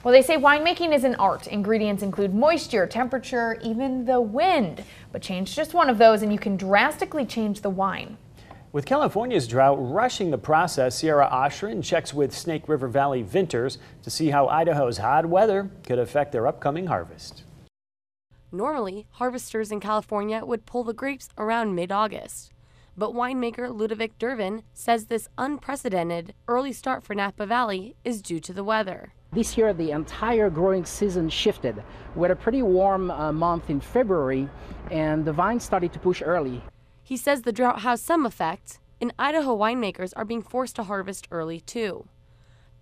Well, they say winemaking is an art. Ingredients include moisture, temperature, even the wind. But change just one of those and you can drastically change the wine. With California's drought rushing the process, Sierra Oshrin checks with Snake River Valley vintners to see how Idaho's hot weather could affect their upcoming harvest. Normally, harvesters in California would pull the grapes around mid-August. But winemaker Ludovic Dervin says this unprecedented early start for Napa Valley is due to the weather. This year, the entire growing season shifted. We had a pretty warm month in February, and the vines started to push early. He says the drought has some effect, and Idaho winemakers are being forced to harvest early too.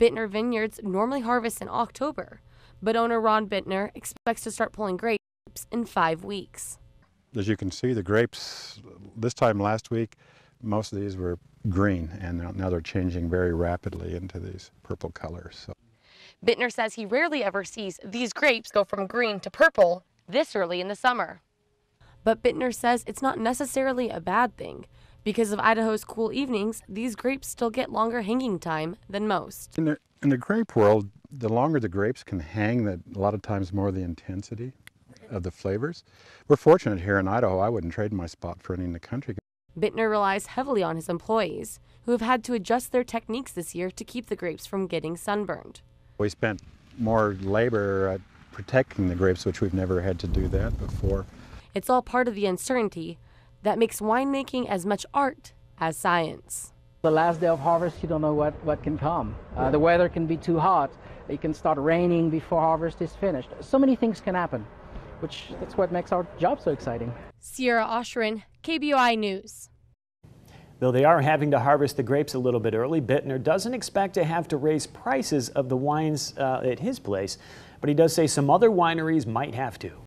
Bittner Vineyards normally harvest in October, but owner Ron Bittner expects to start pulling grapes in 5 weeks. As you can see, the grapes this time last week, most of these were green, and now they're changing very rapidly into these purple colors. So. Bittner says he rarely ever sees these grapes go from green to purple this early in the summer. But Bittner says it's not necessarily a bad thing. Because of Idaho's cool evenings, these grapes still get longer hanging time than most. In the grape world, the longer the grapes can hang, a lot of times more the intensity of the flavors. We're fortunate here in Idaho. I wouldn't trade my spot for any in the country. Bittner relies heavily on his employees, who have had to adjust their techniques this year to keep the grapes from getting sunburned. We spent more labor protecting the grapes, which we've never had to do that before. It's all part of the uncertainty that makes winemaking as much art as science. The last day of harvest, you don't know what can come. The weather can be too hot. It can start raining before harvest is finished. So many things can happen, that's what makes our job so exciting. Sierra Oshrin, KBOI News. Though they are having to harvest the grapes a little bit early, Bittner doesn't expect to have to raise prices of the wines at his place, but he does say some other wineries might have to.